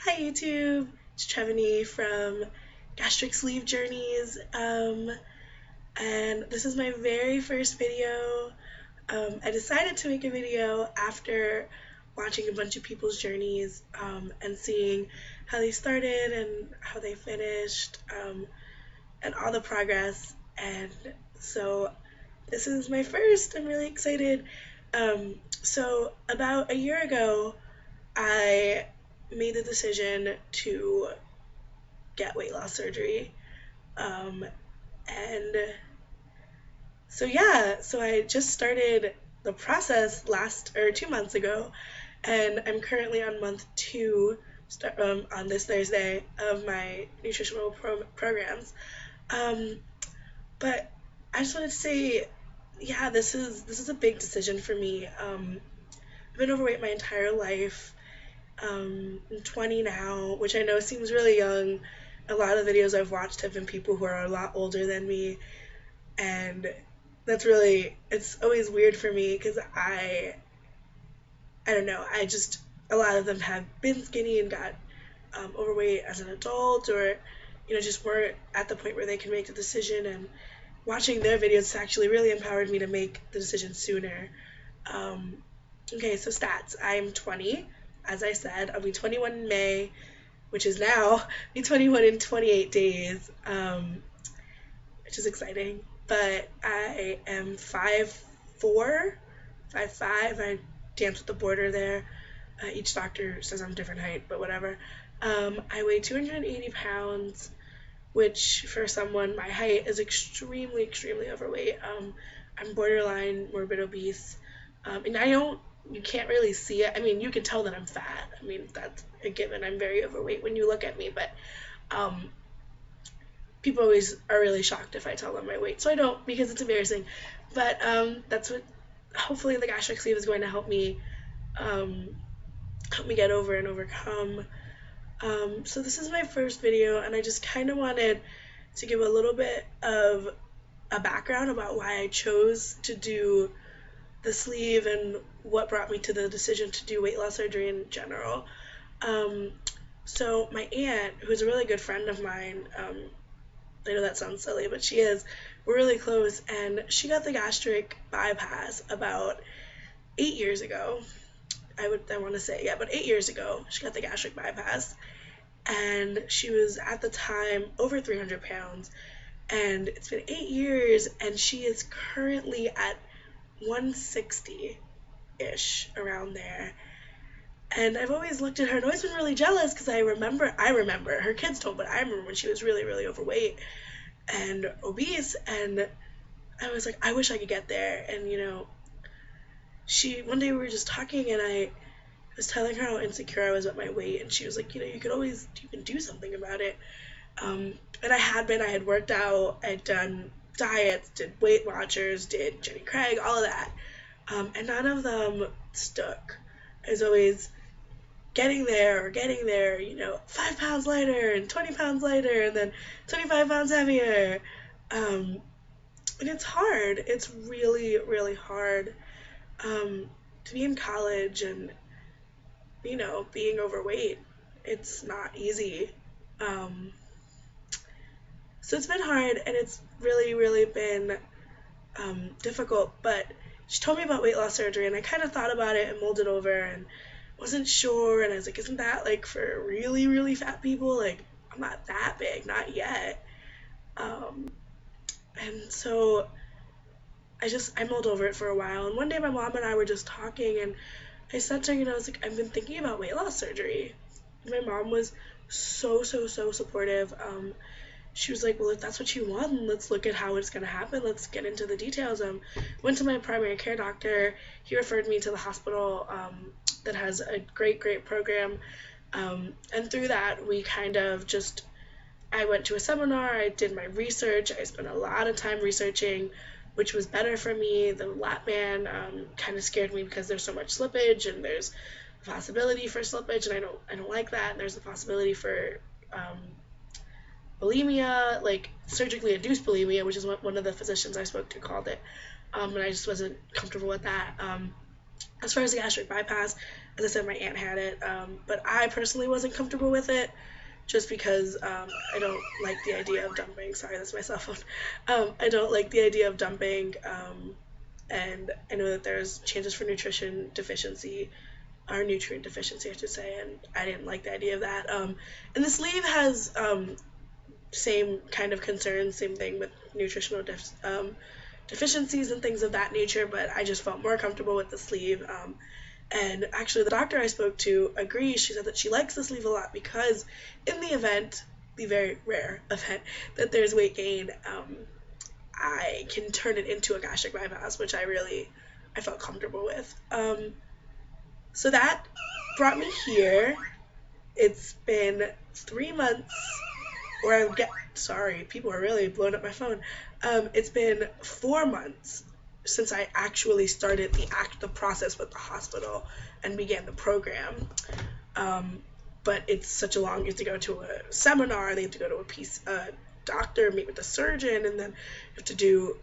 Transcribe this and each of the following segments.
Hi YouTube, it's Trevany from Gastric Sleeve Journeys, and this is my very first video. I decided to make a video after watching a bunch of people's journeys and seeing how they started and how they finished and all the progress. And so this is my first. I'm really excited. So about a year ago, I made the decision to get weight loss surgery. Um, and so I just started the process last or 2 months ago, and I'm currently on month two on this Thursday of my nutritional programs. Um, but I just wanted to say, yeah, this is a big decision for me. I've been overweight my entire life. I'm 20 now, which I know seems really young. A lot of videos I've watched have been people who are a lot older than me, and it's always weird for me because I don't know, a lot of them have been skinny and got overweight as an adult, or, just weren't at the point where they can make the decision, and watching their videos actually really empowered me to make the decision sooner. Um, okay, so stats. I'm 20. As I said, I'll be 21 in May, which is now be 21 in 28 days, which is exciting. But I am 5'4", 5'5". I dance with the border there. Each doctor says I'm a different height, but whatever. I weigh 280 pounds, which for someone my height is extremely, extremely overweight. I'm borderline morbid obese. And you can't really see it. I mean, you can tell that I'm fat. I mean, that's a given. I'm very overweight when you look at me, but um, people always are really shocked if I tell them my weight. So I don't, because it's embarrassing. But that's what, hopefully the gastric sleeve is going to um, help me get over and overcome. So this is my first video, and I just kind of wanted to give a little bit of a background about why I chose to do the sleeve and what brought me to the decision to do weight loss surgery in general. Um, so my aunt, who's a really good friend of mine, I know that sounds silly, but she is, we're really close, and she got the gastric bypass about 8 years ago. I want to say, yeah, but 8 years ago, she got the gastric bypass, and she was at the time over 300 pounds, and it's been 8 years, and she is currently at 160-ish, around there. And I've always looked at her and always been really jealous because I remember, her kids don't, but I remember when she was really, really overweight and obese, and I was like, I wish I could get there. And, one day we were just talking, and I was telling her how insecure I was at my weight, and she was like, you can do something about it. And I had worked out, I'd done diets, did Weight Watchers, did Jenny Craig, all of that. And none of them stuck. I was always getting there, 5 pounds lighter and 20 pounds lighter and then 25 pounds heavier. And it's hard. It's really, really hard to be in college and, being overweight. It's not easy. Um, so it's been hard, and it's really, really been difficult, but she told me about weight loss surgery, and I kind of thought about it and mulled it over and wasn't sure, and I was like, isn't that like for really, really fat people? Like, I'm not that big, not yet. Um, and so I mulled over it for a while, and one day my mom and I were just talking, and I said to her, I was like, I've been thinking about weight loss surgery. And my mom was so, so, so supportive. She was like, well, if that's what you want, let's look at how it's going to happen. Let's get into the details. Went to my primary care doctor. He referred me to the hospital that has a great, great program. And through that, we kind of just, I went to a seminar, I did my research, I spent a lot of time researching, which was better for me. The lap band kind of scared me because there's so much slippage, and there's a possibility for slippage, and I don't like that. And there's the possibility for bulimia, like surgically induced bulimia, which is what one of the physicians I spoke to called it. And I just wasn't comfortable with that. As far as the gastric bypass, As I said, my aunt had it, but I personally wasn't comfortable with it just because I don't like the idea of dumping. Sorry, that's my cell phone. I don't like the idea of dumping, and I know that there's chances for nutrition deficiency, or nutrient deficiency, I should say, and I didn't like the idea of that. And the sleeve has same kind of concerns, same thing with nutritional deficiencies and things of that nature, but I just felt more comfortable with the sleeve. And actually, the doctor I spoke to agrees. She said that she likes the sleeve a lot because in the event, the very rare event, that there's weight gain, I can turn it into a gastric bypass, which I felt comfortable with. So that brought me here. It's been 3 months, or sorry, people are really blowing up my phone. It's been 4 months since I actually started the process with the hospital and began the program. But it's such a long, you have to go to a seminar, they have to go to a doctor, meet with a surgeon, and then I had to do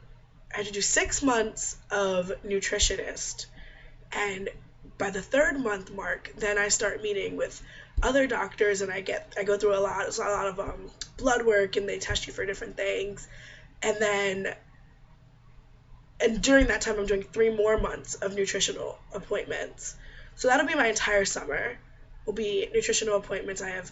6 months of nutritionist. And by the third month mark, then I start meeting with other doctors, and I go through a lot of blood work, and they test you for different things. And during that time, I'm doing 3 more months of nutritional appointments. So that'll be my entire summer. Will be nutritional appointments. I have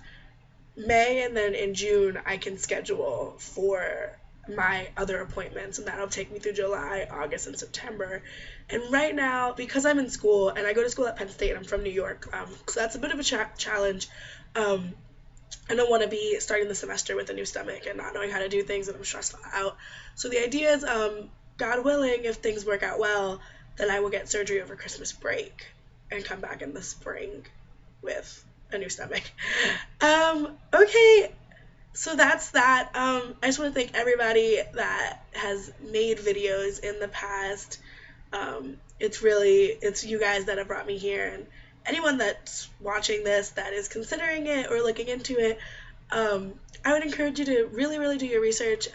May, and then in June I can schedule for my other appointments, and that'll take me through July, August, and September. And right now, because I'm in school, and I go to school at Penn State, and I'm from New York, so that's a bit of a challenge. I don't want to be starting the semester with a new stomach and not knowing how to do things, and I'm stressed out. So the idea is, God willing, if things work out well, then I will get surgery over Christmas break and come back in the spring with a new stomach. Okay, so that's that. I just want to thank everybody that has made videos in the past. It's you guys that have brought me here, and anyone that's watching this that is considering it or looking into it, I would encourage you to really, really do your research.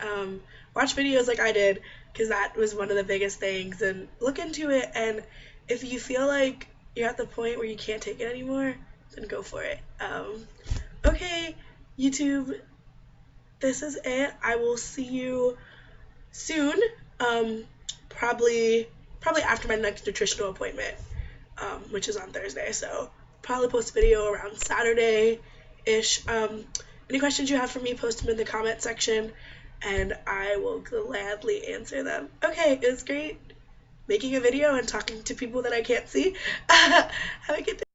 Watch videos like I did, because that was one of the biggest things, and look into it. And if you feel like you're at the point where you can't take it anymore, then go for it. Okay, YouTube, this is it. I will see you soon. Probably after my next nutritional appointment, which is on Thursday. So probably post a video around Saturday-ish. Any questions you have for me, post them in the comment section, and I will gladly answer them. Okay, it was great making a video and talking to people that I can't see. Have a good day.